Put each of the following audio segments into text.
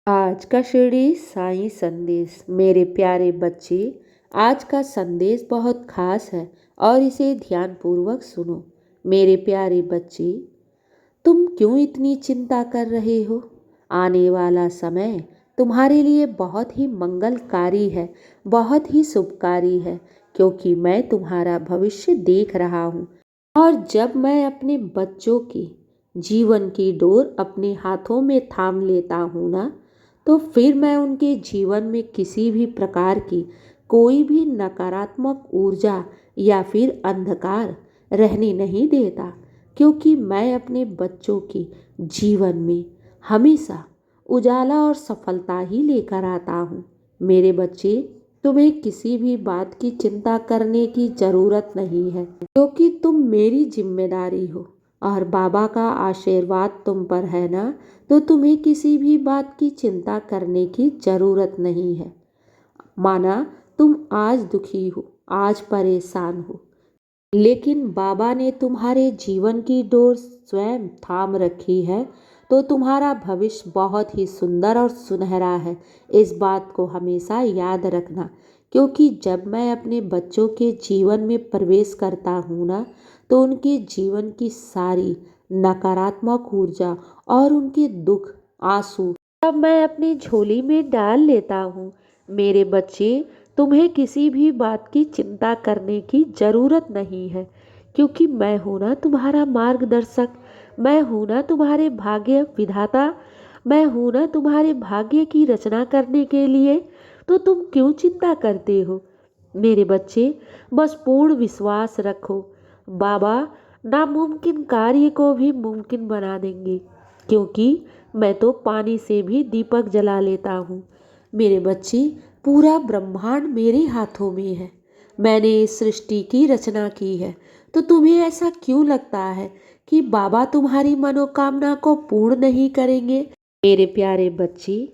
आज का शिरडी साईं संदेश। मेरे प्यारे बच्चे, आज का संदेश बहुत खास है और इसे ध्यानपूर्वक सुनो। मेरे प्यारे बच्चे, तुम क्यों इतनी चिंता कर रहे हो? आने वाला समय तुम्हारे लिए बहुत ही मंगलकारी है, बहुत ही शुभकारी है, क्योंकि मैं तुम्हारा भविष्य देख रहा हूँ। और जब मैं अपने बच्चों की जीवन की डोर अपने हाथों में थाम लेता हूँ ना, तो फिर मैं उनके जीवन में किसी भी प्रकार की कोई भी नकारात्मक ऊर्जा या फिर अंधकार रहने नहीं देता, क्योंकि मैं अपने बच्चों की जीवन में हमेशा उजाला और सफलता ही लेकर आता हूँ। मेरे बच्चे, तुम्हें किसी भी बात की चिंता करने की ज़रूरत नहीं है, क्योंकि तुम मेरी जिम्मेदारी हो और बाबा का आशीर्वाद तुम पर है ना, तो तुम्हें किसी भी बात की चिंता करने की ज़रूरत नहीं है। माना तुम आज दुखी हो, आज परेशान हो, लेकिन बाबा ने तुम्हारे जीवन की डोर स्वयं थाम रखी है, तो तुम्हारा भविष्य बहुत ही सुंदर और सुनहरा है। इस बात को हमेशा याद रखना, क्योंकि जब मैं अपने बच्चों के जीवन में प्रवेश करता हूँ ना, तो उनके जीवन की सारी नकारात्मक ऊर्जा और उनके दुख, आंसू सब मैं अपनी झोली में डाल लेता हूँ। मेरे बच्चे, तुम्हें किसी भी बात की चिंता करने की ज़रूरत नहीं है, क्योंकि मैं हूँ ना तुम्हारा मार्गदर्शक, मैं हूँ ना तुम्हारे भाग्य विधाता, मैं हूँ ना तुम्हारे भाग्य की रचना करने के लिए। तो तुम क्यों चिंता करते हो? मेरे बच्चे, बस पूर्ण विश्वास रखो, बाबा नामुमकिन कार्य को भी मुमकिन बना देंगे, क्योंकि मैं तो पानी से भी दीपक जला लेता हूँ। मेरे बच्चे, पूरा ब्रह्मांड मेरे हाथों में है, मैंने इस सृष्टि की रचना की है। तो तुम्हें ऐसा क्यों लगता है कि बाबा तुम्हारी मनोकामना को पूर्ण नहीं करेंगे? मेरे प्यारे बच्चे,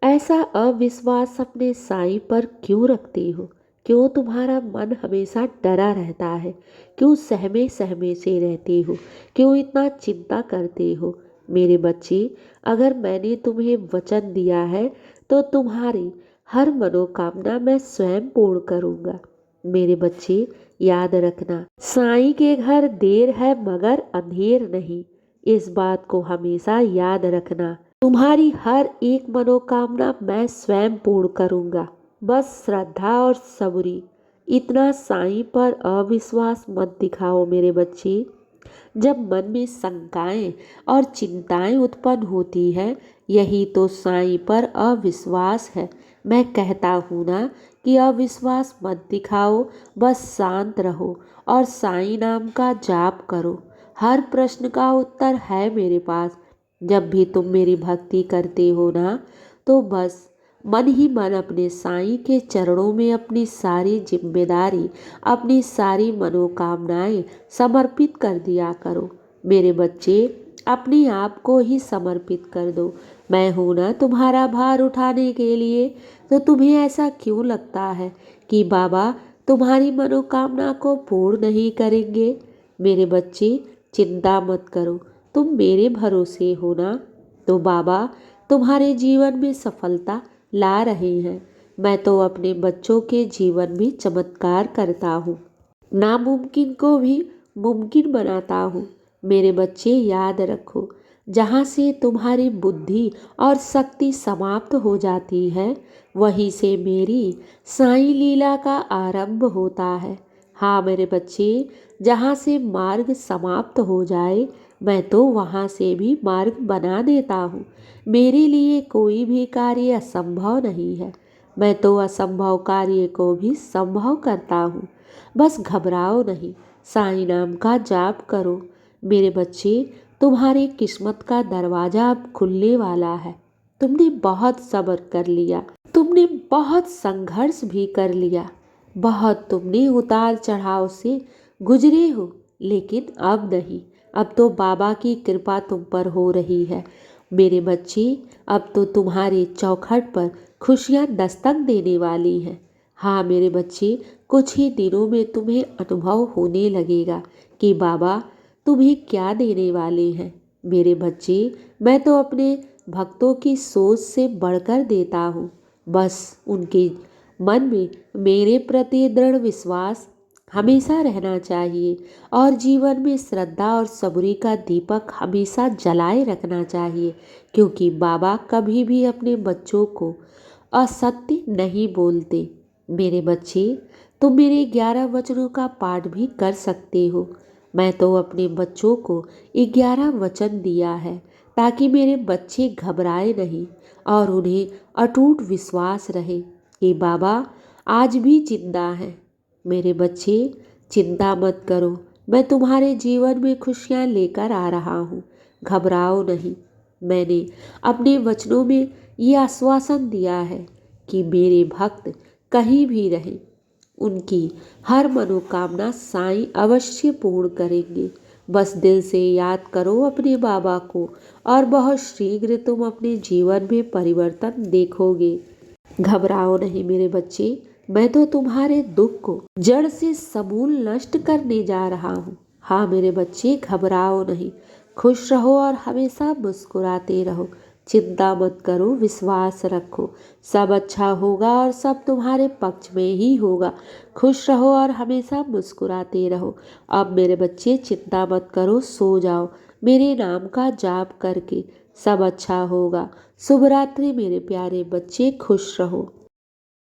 ऐसा अविश्वास अपने साईं पर क्यों रखते हो? क्यों तुम्हारा मन हमेशा डरा रहता है? क्यों सहमे सहमे से रहते हो? क्यों इतना चिंता करते हो? मेरे बच्चे, अगर मैंने तुम्हें वचन दिया है, तो तुम्हारी हर मनोकामना मैं स्वयं पूर्ण करूँगा। मेरे बच्चे, याद रखना, साईं के घर देर है मगर अंधेर नहीं। इस बात को हमेशा याद रखना। तुम्हारी हर एक मनोकामना मैं स्वयं पूर्ण करूँगा। बस श्रद्धा और सबूरी, इतना साईं पर अविश्वास मत दिखाओ मेरे बच्चे। जब मन में शंकाएं और चिंताएं उत्पन्न होती है, यही तो साईं पर अविश्वास है। मैं कहता हूँ ना कि अविश्वास मत दिखाओ, बस शांत रहो और साईं नाम का जाप करो। हर प्रश्न का उत्तर है मेरे पास। जब भी तुम मेरी भक्ति करते हो ना, तो बस मन ही मन अपने साईं के चरणों में अपनी सारी जिम्मेदारी, अपनी सारी मनोकामनाएं समर्पित कर दिया करो। मेरे बच्चे, अपने आप को ही समर्पित कर दो। मैं हूँ ना तुम्हारा भार उठाने के लिए। तो तुम्हें ऐसा क्यों लगता है कि बाबा तुम्हारी मनोकामना को पूर्ण नहीं करेंगे? मेरे बच्चे, चिंता मत करो, तुम मेरे भरोसे हो ना, तो बाबा तुम्हारे जीवन में सफलता ला रहे हैं। मैं तो अपने बच्चों के जीवन में चमत्कार करता हूँ, नामुमकिन को भी मुमकिन बनाता हूँ। मेरे बच्चे, याद रखो, जहाँ से तुम्हारी बुद्धि और शक्ति समाप्त हो जाती है, वहीं से मेरी साईं लीला का आरंभ होता है। हाँ मेरे बच्चे, जहाँ से मार्ग समाप्त हो जाए, मैं तो वहाँ से भी मार्ग बना देता हूँ। मेरे लिए कोई भी कार्य असंभव नहीं है। मैं तो असंभव कार्य को भी संभव करता हूँ। बस घबराओ नहीं, साईं नाम का जाप करो। मेरे बच्चे, तुम्हारी किस्मत का दरवाजा अब खुलने वाला है। तुमने बहुत सब्र कर लिया, तुमने बहुत संघर्ष भी कर लिया, बहुत तुमने उतार चढ़ाव से गुजरे हो, लेकिन अब नहीं। अब तो बाबा की कृपा तुम पर हो रही है। मेरे बच्चे, अब तो तुम्हारे चौखट पर खुशियाँ दस्तक देने वाली हैं। हाँ मेरे बच्चे, कुछ ही दिनों में तुम्हें अनुभव होने लगेगा कि बाबा तुम्हें क्या देने वाले हैं। मेरे बच्चे, मैं तो अपने भक्तों की सोच से बढ़कर देता हूँ। बस उनके मन में मेरे प्रति दृढ़ विश्वास हमेशा रहना चाहिए और जीवन में श्रद्धा और सबूरी का दीपक हमेशा जलाए रखना चाहिए, क्योंकि बाबा कभी भी अपने बच्चों को असत्य नहीं बोलते। मेरे बच्चे, तुम मेरे 11 वचनों का पाठ भी कर सकते हो। मैं तो अपने बच्चों को 11 वचन दिया है ताकि मेरे बच्चे घबराए नहीं और उन्हें अटूट विश्वास रहे कि बाबा आज भी जिंदा है। मेरे बच्चे, चिंता मत करो, मैं तुम्हारे जीवन में खुशियाँ लेकर आ रहा हूँ। घबराओ नहीं। मैंने अपने वचनों में ये आश्वासन दिया है कि मेरे भक्त कहीं भी रहें, उनकी हर मनोकामना साईं अवश्य पूर्ण करेंगे। बस दिल से याद करो अपने बाबा को और बहुत शीघ्र तुम अपने जीवन में परिवर्तन देखोगे। घबराओ नहीं मेरे बच्चे, मैं तो तुम्हारे दुख को जड़ से समूल नष्ट करने जा रहा हूँ। हाँ मेरे बच्चे, घबराओ नहीं, खुश रहो और हमेशा मुस्कुराते रहो। चिंता मत करो, विश्वास रखो, सब अच्छा होगा और सब तुम्हारे पक्ष में ही होगा। खुश रहो और हमेशा मुस्कुराते रहो। अब मेरे बच्चे चिंता मत करो, सो जाओ। मेरे नाम का जाप करके सब अच्छा होगा। शुभ रात्रि मेरे प्यारे बच्चे, खुश रहो।